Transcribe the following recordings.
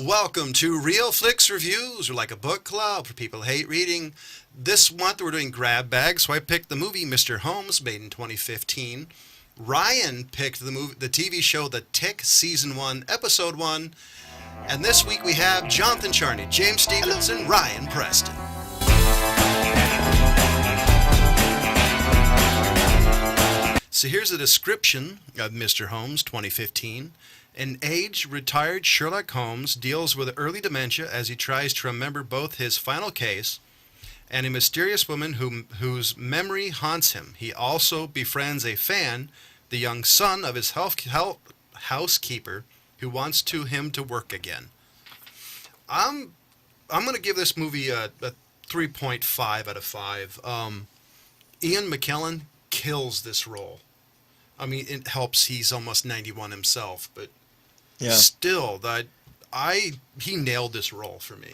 Welcome to Real Flix Reviews. We're like a book club for people who hate reading. This month we're doing grab bags, so I picked the movie Mr. Holmes, made in 2015. Ryan picked the TV show The Tick, Season 1, Episode 1. And this week we have Jonathan Charney, James Stevens, and Ryan Preston. So here's a description of Mr. Holmes, 2015. An aged, retired Sherlock Holmes deals with early dementia as he tries to remember both his final case and a mysterious woman whose memory haunts him. He also befriends a fan, the young son of his housekeeper, who wants him to work again. I'm going to give this movie a 3.5 out of 5. Ian McKellen kills this role. I mean, it helps he's almost 91 himself, but still, he nailed this role for me.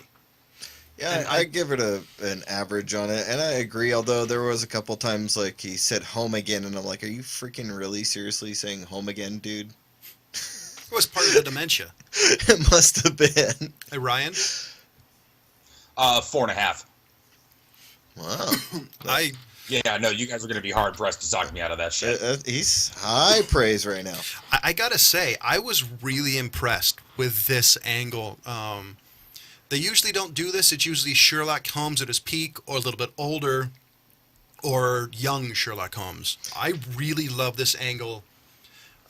Yeah, I give it an average on it, and I agree, although there was a couple times, like, he said home again, and I'm like, are you freaking really seriously saying home again, dude? It was part of the dementia. It must have been. Hey, Ryan? 4.5. Wow. Yeah, no, you guys are going to be hard-pressed to talk me out of that shit. He's high praise right now. I gotta say, I was really impressed with this angle. They usually don't do this. It's usually Sherlock Holmes at his peak, or a little bit older, or young Sherlock Holmes. I really love this angle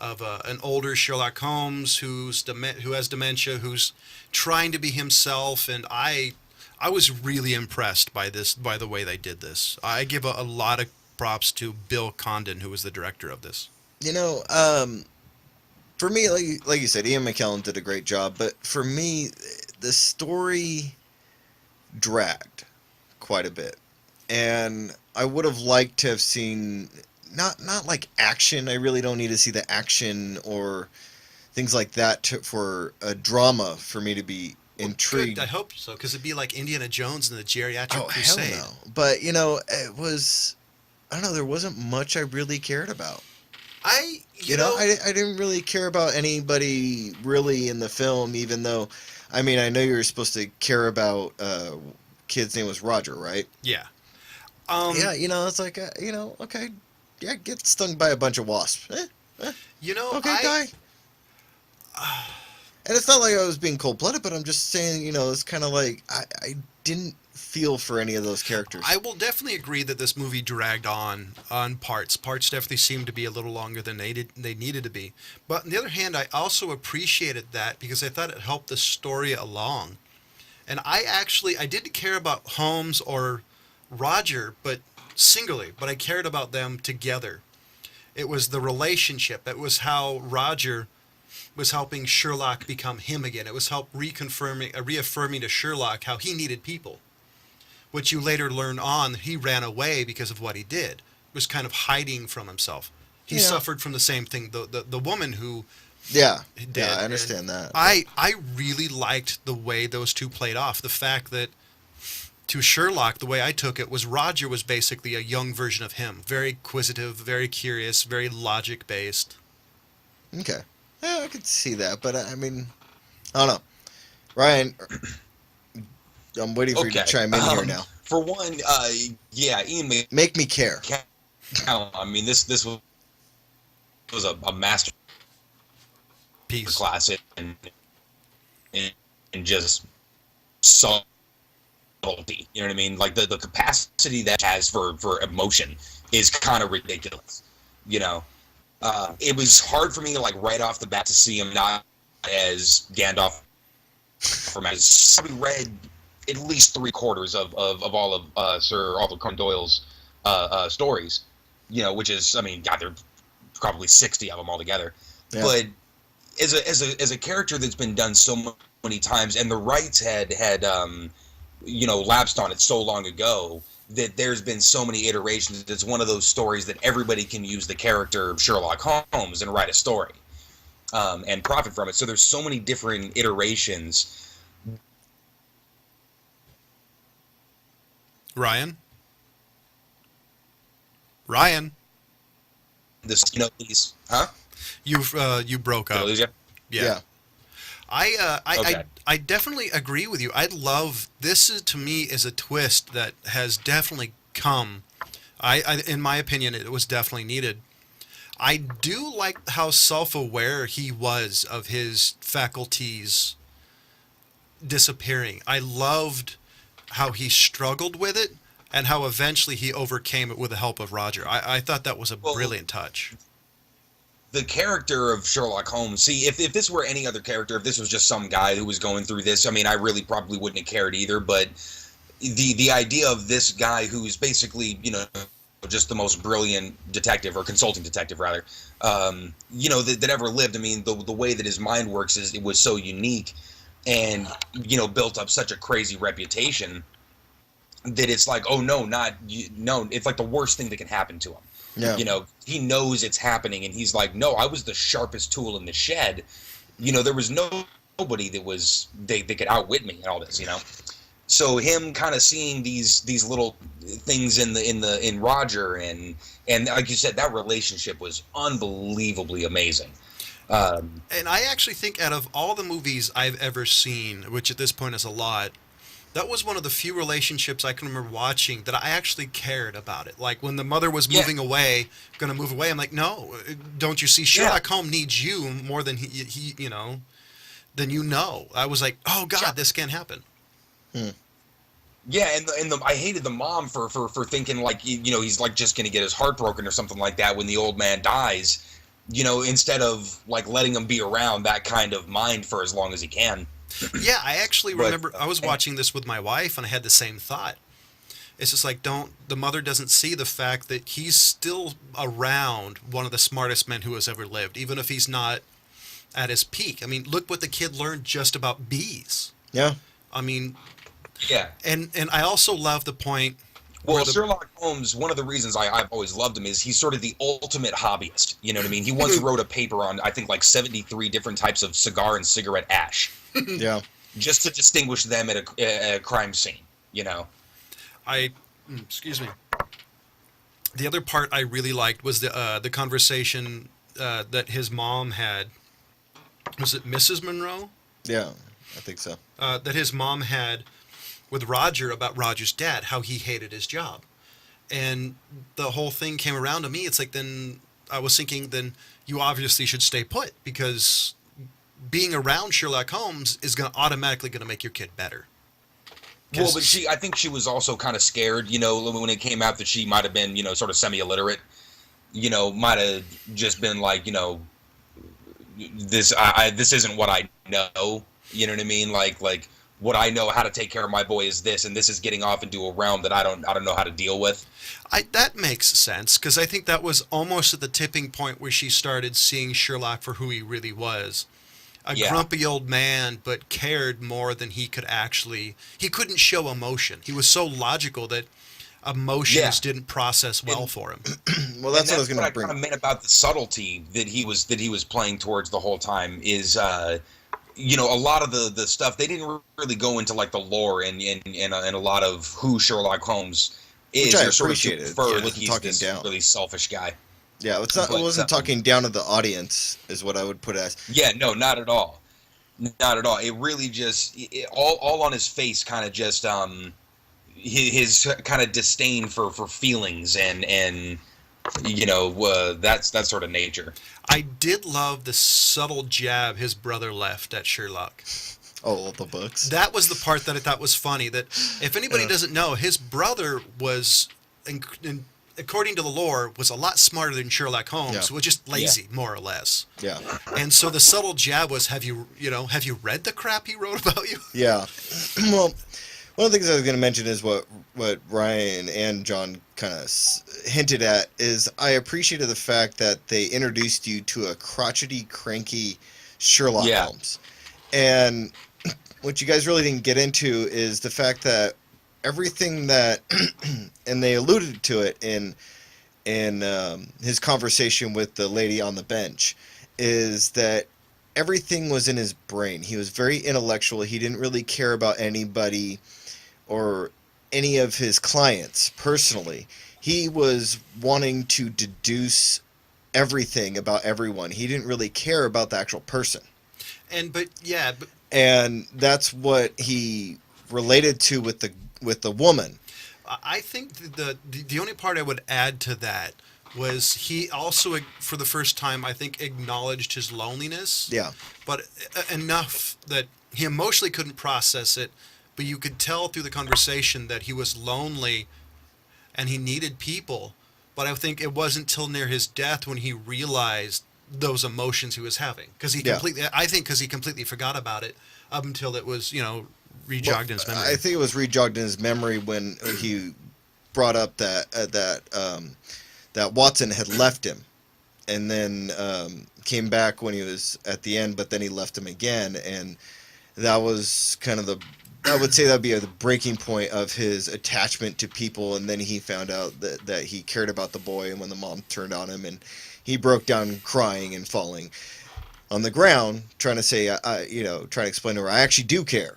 of an older Sherlock Holmes who has dementia, who's trying to be himself, and I was really impressed by the way they did this. I give a lot of props to Bill Condonn, who was the director of this. You know, for me, like you said, Ian McKellen did a great job, but for me, the story dragged quite a bit. And I would have liked to have seen, not like action, I really don't need to see the action or things like that for a drama for me to be intrigued. Good. I hope so, because it'd be like Indiana Jones and the Geriatric Crusade. Hell no. But, it was, I don't know, there wasn't much I really cared about. I didn't really care about anybody really in the film, even though, I mean, I know you're supposed to care about, kid's name was Roger, right? Yeah. It's like, okay, yeah, get stung by a bunch of wasps. Okay, guy. And it's not like I was being cold-blooded, but I'm just saying, it's kind of like, I didn't feel for any of those characters. I will definitely agree that this movie dragged on parts. Parts definitely seemed to be a little longer than they needed to be. But on the other hand, I also appreciated that because I thought it helped the story along. And I didn't care about Holmes or Roger, but singularly, but I cared about them together. It was the relationship. It was how Roger was helping Sherlock become him again. It was reaffirming to Sherlock how he needed people, which you later learn on he ran away because of what he did. Was kind of hiding from himself. He suffered from the same thing the woman who did. Yeah, I understand that. I really liked the way those two played off. The fact that to Sherlock, the way I took it was Roger was basically a young version of him. Very inquisitive, very curious, very logic-based. Okay. Yeah, I could see that, but I mean, I don't know. Ryan, I'm waiting for you to chime in here now. For one, Ian Make me care. I mean, this was a masterpiece class in just subtlety. You know what I mean? Like the capacity that it has for emotion is kind of ridiculous. It was hard for me to, like, right off the bat to see him not as Gandalf from as I read at least 3/4 of all of Sir Arthur Conan Doyle's stories, which is, I mean, God, there are probably 60 of them altogether. Yeah. But as a character that's been done so many times, and the rights had lapsed on it so long ago, that there's been so many iterations. It's one of those stories that everybody can use the character of Sherlock Holmes and write a story and profit from it. So there's so many different iterations. Ryan? These, huh? You broke up. Did I lose you? Yeah. Okay. I definitely agree with you. I love this. Is to me is a twist that has definitely come. In my opinion, it was definitely needed. I do like how self-aware he was of his faculties disappearing. I loved how he struggled with it and how eventually he overcame it with the help of Roger. I thought that was a Well, brilliant touch. the character of Sherlock Holmes. See, if this were any other character, if this was just some guy who was going through this, I mean, I really probably wouldn't have cared either. But the idea of this guy who's basically, just the most brilliant detective or consulting detective rather, that ever lived. I mean, the way that his mind works is it was so unique, and built up such a crazy reputation that it's like, oh no, no, it's like the worst thing that can happen to him. Yeah. He knows it's happening, and he's like, no, I was the sharpest tool in the shed. There was nobody that was they could outwit me and all this. So him kind of seeing these little things in Roger, and like you said, that relationship was unbelievably amazing. And I actually think out of all the movies I've ever seen, which at this point is a lot, that was one of the few relationships I can remember watching that I actually cared about it. Like when the mother was moving away, going to move away, I'm like, no, don't you see? Sherlock Holmes needs you more than he than I was like, oh God, this can't happen. Yeah, and I hated the mom for thinking like he's like just gonna get his heart broken or something like that when the old man dies, instead of like letting him be around that kind of mind for as long as he can. Yeah, I actually remember I was watching this with my wife and I had the same thought. It's just like the mother doesn't see the fact that he's still around one of the smartest men who has ever lived, even if he's not at his peak. I mean, look what the kid learned just about bees. Yeah. I mean, yeah. And I also love the point. Well, Sherlock Holmes, one of the reasons I've always loved him is he's sort of the ultimate hobbyist. You know what I mean? He once wrote a paper on, I think, like 73 different types of cigar and cigarette ash. Yeah. Just to distinguish them at a crime scene, Excuse me. The other part I really liked was the conversation that his mom had. Was it Mrs. Monroe? Yeah, I think so. That his mom had with Roger about Roger's dad, how he hated his job. And the whole thing came around to me. It's like, then I was thinking, then you obviously should stay put, because being around Sherlock Holmes is automatically going to make your kid better. Well, but I think she was also kind of scared, when it came out that she might have been, sort of semi-illiterate, might have just been like, this isn't what I know, you know what I mean? Like what I know how to take care of my boy is this, and this is getting off into a realm that I don't know how to deal with. That makes sense, because I think that was almost at the tipping point where she started seeing Sherlock for who he really was. A grumpy old man, but cared more than he could actually. He couldn't show emotion. He was so logical that emotions didn't process well for him. Well, that's what I was going to bring. What I kind of meant about the subtlety that he was playing towards the whole time is, a lot of the stuff, they didn't really go into like the lore and a lot of who Sherlock Holmes is. Which I sort of appreciated. infer that he's this really selfish guy. Yeah, it wasn't talking down to the audience, is what I would put as. Yeah, no, not at all. Not at all. It really just all on his face, kind of just his kind of disdain for feelings and that sort of nature. I did love the subtle jab his brother left at Sherlock. Oh, the books. That was the part that I thought was funny. That if anybody doesn't know, his brother was, according to the lore, was a lot smarter than Sherlock Holmes, was just lazy, more or less. Yeah. And so the subtle jab was, have you read the crap he wrote about you? Yeah. Well, one of the things I was going to mention is what Ryan and John kind of hinted at is I appreciated the fact that they introduced you to a crotchety, cranky Sherlock Holmes. And what you guys really didn't get into is the fact that everything that, and they alluded to it in his conversation with the lady on the bench, is that everything was in his brain. He was very intellectual. He didn't really care about anybody or any of his clients personally. He was wanting to deduce everything about everyone. He didn't really care about the actual person. and that's what he related to with the woman. I think the only part I would add to that was he also, for the first time, I think, acknowledged his loneliness. Yeah. But enough that he emotionally couldn't process it, but you could tell through the conversation that he was lonely and he needed people. But I think it wasn't till near his death when he realized those emotions he was having, because he completely forgot about it up until it was rejogged in his memory. I think it was rejogged in his memory when he brought up that Watson had left him, and then came back when he was at the end, but then he left him again, and that was kind of I would say that'd be the breaking point of his attachment to people, and then he found out that he cared about the boy, and when the mom turned on him, and he broke down crying and falling on the ground, trying to say, trying to explain to her, I actually do care.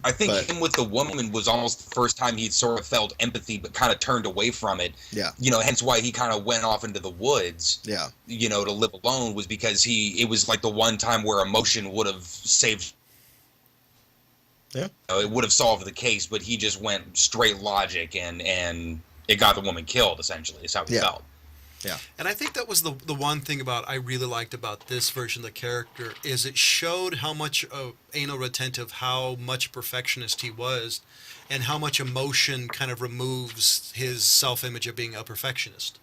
I think him with the woman was almost the first time he'd sort of felt empathy, but kind of turned away from it. Yeah. Hence why he kind of went off into the woods. Yeah. To live alone, was because it was like the one time where emotion would have saved. Yeah. It would have solved the case, but he just went straight logic, and it got the woman killed. Essentially, is how he felt. Yeah. And I think that was the one thing I really liked about this version of the character, is it showed how much anal retentive, how much perfectionist he was, and how much emotion kind of removes his self-image of being a perfectionist.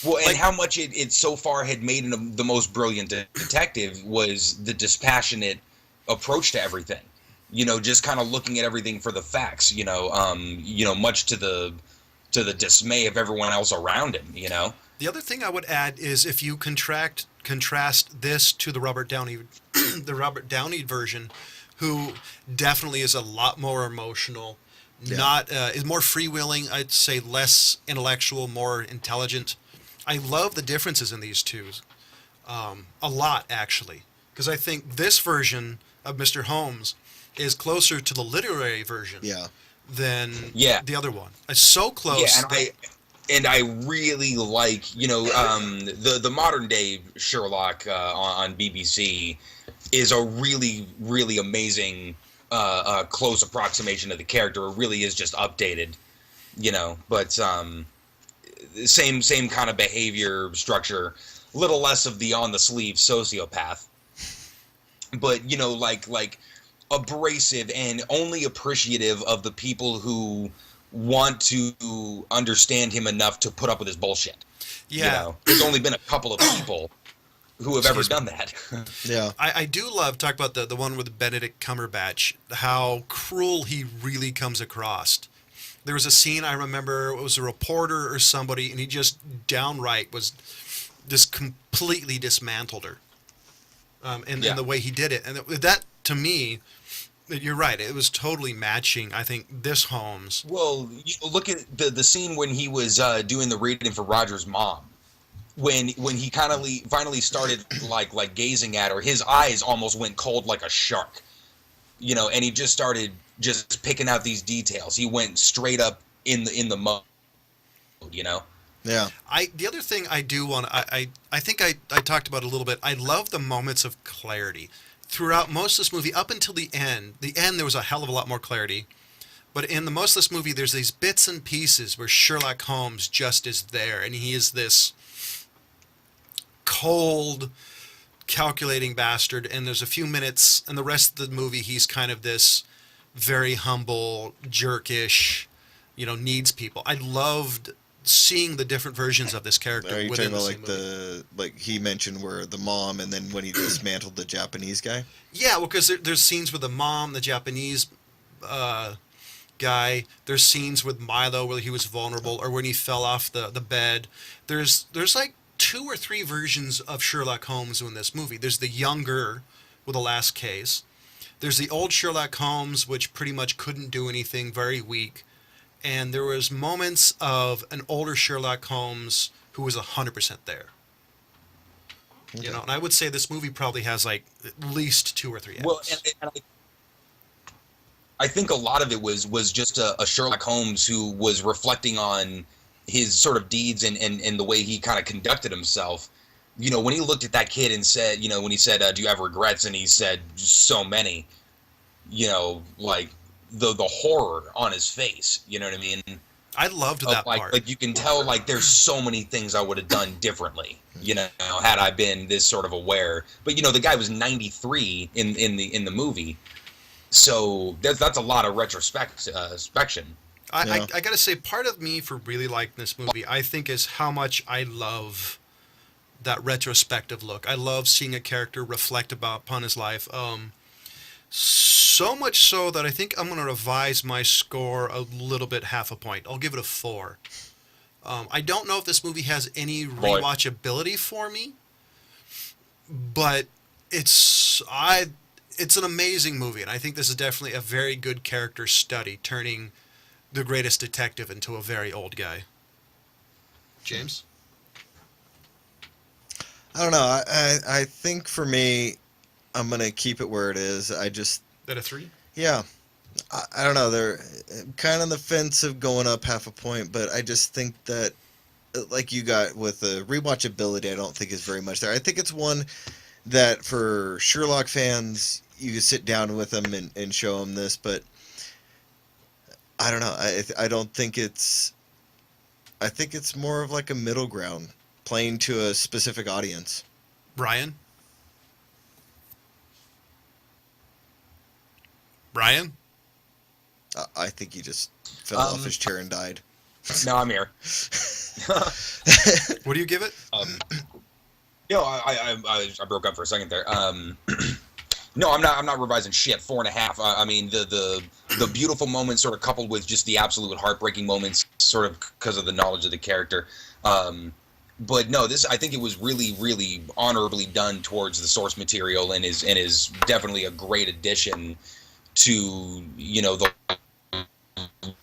Well, and how much it so far had made him the most brilliant detective was the dispassionate approach to everything. Just kind of looking at everything for the facts. Much to the dismay of everyone else around him. The other thing I would add is if you contrast this to the Robert Downey version, who definitely is a lot more emotional, is more freewheeling. I'd say less intellectual, more intelligent. I love the differences in these two, a lot actually, because I think this version of Mr. Holmes is closer to the literary version than the other one. It's so close. Yeah, and I really like, the modern day Sherlock on BBC is a really, really amazing close approximation of the character. It really is just updated, but same kind of behavior structure, a little less of the on the sleeve sociopath, but like abrasive and only appreciative of the people who want to understand him enough to put up with his bullshit. Yeah. There's only been a couple of people who have ever done that. Yeah. I do talk about the one with Benedict Cumberbatch, how cruel he really comes across. There was a scene I remember, it was a reporter or somebody, and he just downright was just completely dismantled her. In the way he did it. And that, to me, you're right. It was totally matching, I think, this Holmes. Well, look at the scene when he was doing the reading for Roger's mom. When he finally started like gazing at her, his eyes almost went cold like a shark. And he just started just picking out these details. He went straight up in the mode. Yeah. The other thing I do want I think I talked about it a little bit. I love the moments of clarity. Throughout most of this movie, up until the end there was a hell of a lot more clarity. But in the most of this movie, there's these bits and pieces where Sherlock Holmes just is there, and he is this cold, calculating bastard. And there's a few minutes, and the rest of the movie, he's kind of this very humble, jerkish, needs people. I loved seeing the different versions of this character. Are you within talking about movie. like he mentioned where the mom, and then when he dismantled the Japanese guy? Yeah, well, because there's scenes with the mom, the Japanese guy. There's scenes with Milo where he was vulnerable, or when he fell off the bed. There's like 2 or 3 versions of Sherlock Holmes in this movie. There's the younger with the last case. There's the old Sherlock Holmes, which pretty much couldn't do anything, very weak. And there was moments of an older Sherlock Holmes who was 100% there. Okay. And I would say this movie probably has like at least 2 or 3 acts. Well, and I think a lot of it was just a Sherlock Holmes who was reflecting on his sort of deeds and the way he kind of conducted himself, when he looked at that kid and said, when he said, "Do you have regrets?" and he said, "So many," like the horror on his face. You know what I mean? I loved that part. Like you can tell, like there's so many things I would have done differently, had I been this sort of aware. But the guy was 93 in the movie, so that's a lot of retrospection. I gotta say, part of me for really liking this movie, I think, is how much I love that retrospective look. I love seeing a character reflect upon his life. So much so that I think I'm going to revise my score a little bit, half a point. I'll give it a 4. I don't know if this movie has any rewatchability for me, but it's an amazing movie, and I think this is definitely a very good character study, turning the greatest detective into a very old guy. James? I don't know. I think for me, I'm going to keep it where it is. That a 3? Yeah. I don't know. They're kind of on the fence of going up half a point, but I just think that, like you got with the rewatchability, I don't think is very much there. I think it's one that for Sherlock fans, you can sit down with them and show them this, but I don't know. I don't think it's... I think it's more of like a middle ground, playing to a specific audience. Brian? Brian? I think he just fell off his chair and died. No, I'm here. What do you give it? I broke up for a second there. No, I'm not revising shit. 4.5. I mean, the beautiful moments sort of coupled with just the absolute heartbreaking moments, sort of because of the knowledge of the character. But no, I think it was really, really honorably done towards the source material, and is definitely a great addition to the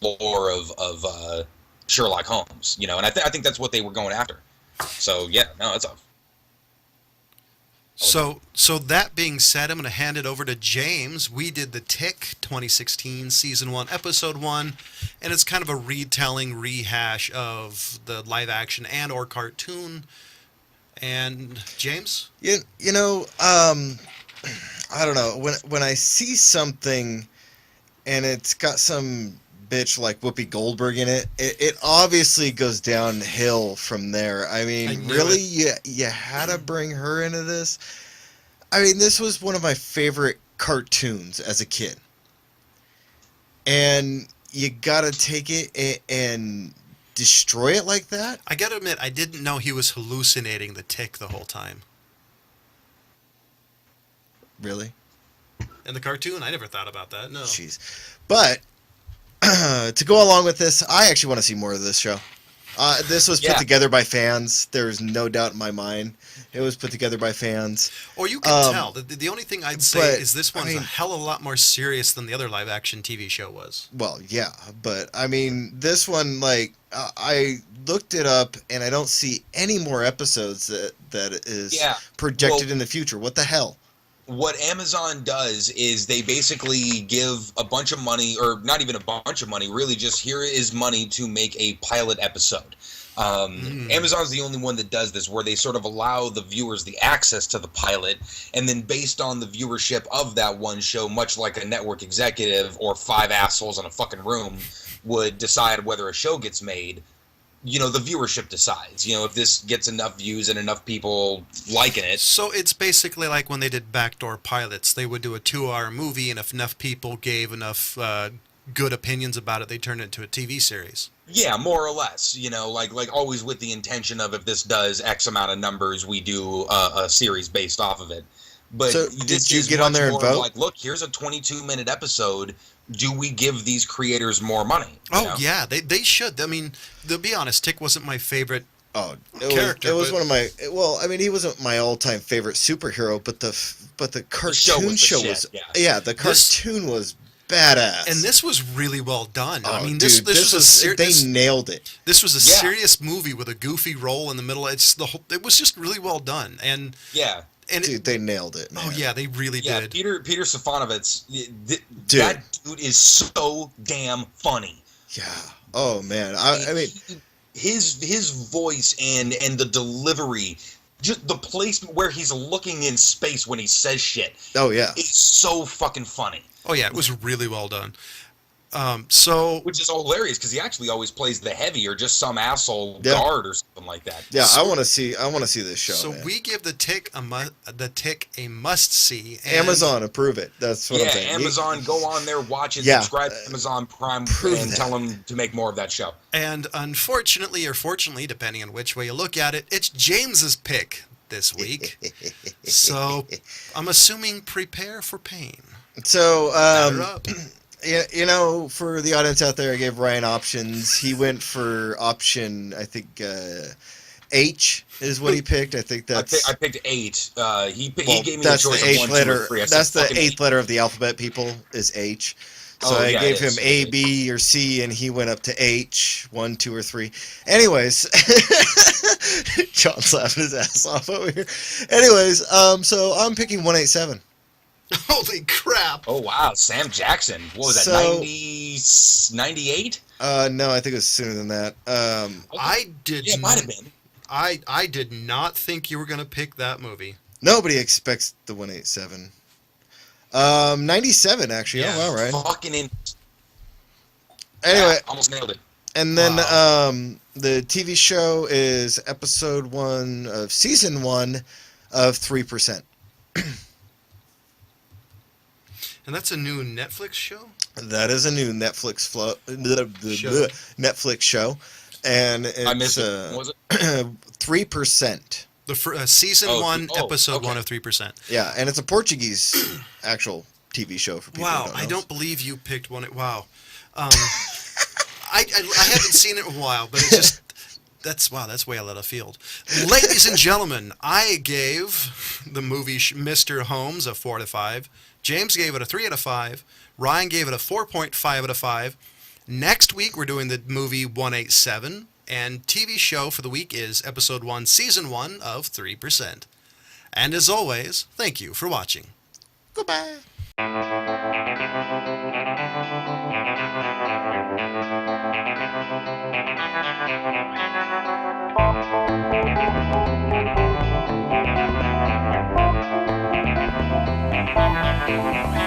lore of Sherlock Holmes. And I think that's what they were going after. So yeah, no, that's a. So that being said, I'm going to hand it over to James. We did The Tick 2016, Season 1, Episode 1, and it's kind of a rehash of the live action and or cartoon. And James? I don't know. When I see something and it's got some bitch like Whoopi Goldberg in it, it obviously goes downhill from there. I mean, really, you had to bring her into this? I mean, this was one of my favorite cartoons as a kid. And you gotta take it and destroy it like that? I gotta admit, I didn't know he was hallucinating the Tick the whole time. Really? In the cartoon? I never thought about that, no. Jeez. But to go along with this, I actually want to see more of this show. This was put together by fans. There's no doubt in my mind. It was put together by fans. Or you can tell. The only thing I'd say is this one's a hell of a lot more serious than the other live-action TV show was. Well, yeah. But, I mean, this one, like, I looked it up, and I don't see any more episodes that is projected in the future. What the hell? What Amazon does is they basically give a bunch of money, or not even a bunch of money, really just here is money to make a pilot episode. Amazon's the only one that does this, where they sort of allow the viewers the access to the pilot, and then based on the viewership of that one show, much like a network executive or 5 assholes in a fucking room would decide whether a show gets made, the viewership decides, if this gets enough views and enough people liking it. So it's basically like when they did backdoor pilots. They would do a 2-hour movie, and if enough people gave enough good opinions about it, they turned it into a TV series. Yeah, more or less, like always with the intention of if this does X amount of numbers, we do a series based off of it. But so did you get on there and vote? Like, look, here's a 22-minute episode. Do we give these creators more money? Yeah, they should. I mean, to be honest, Tick wasn't my favorite character. It was one of my. Well, I mean, he wasn't my all-time favorite superhero, but the cartoon show was. Yeah, the cartoon was badass. And this was really well done. Oh, I mean, this was they nailed it. This was a serious movie with a goofy role in the middle. It was just really well done. And And they nailed it, man. Oh, yeah, they really did. Peter Safranovitz, that dude is so damn funny. Yeah. Oh, man. I mean... His voice and the delivery just the placement where he's looking in space when he says shit. Oh yeah. It's so fucking funny. Oh yeah, it was really well done. So Which is hilarious because he actually always plays the heavy or just some asshole guard or something like that. Yeah, I want to see this show. So man. we give the Tick a must see. Amazon approve it. That's what I'm saying. Amazon, go on there, watch it, Yeah. subscribe to Amazon Prime, and tell them to make more of that show. And unfortunately, or fortunately, depending on which way you look at it, it's James's pick this week. So I'm assuming prepare for pain. So Batter up. yeah, you know, for the audience out there, I gave Ryan options. He went for option, I think, H is what he picked. I think that's. I picked 8. He Well, gave me that's the choice the eighth of 1, letter. 2, or 3. I That's said, the fucking eighth letter of the alphabet. People is H. So Oh, I yeah, gave it him is. A, B, or C, and he went up to H, 1, 2, or 3. Anyways, John's laughing his ass off over here. Anyways, so I'm picking 187. Holy crap! Oh wow, Sam Jackson. What was that? So- 98? No, I think it was sooner than that. I did. Yeah, it might have been. I did not think you were going to pick that movie. Nobody expects the 187. 97 actually. Yeah. Oh wow, right. Fucking in. Anyway, Yeah, almost nailed it. and then Wow. the TV show is episode 1 of season 1 of 3%. And that's a new Netflix show? That is a new Netflix Show. Netflix show, and it's I missed it. What was it? 3%. The season Oh, 1, oh, episode okay. 1 of 3%. Yeah, and it's a Portuguese actual TV show for people. Wow, who don't I know. don't believe you picked one. Wow. I haven't seen it in a while, but it's just that's way out of field. Ladies and gentlemen, I gave the movie Mr. Holmes a 4 out of 5. James gave it a 3 out of 5. Ryan gave it a 4.5 out of 5. Next week we're doing the movie 187, and TV show for the week is episode 1, season 1 of 3%. And as always, thank you for watching. Goodbye. Thank you.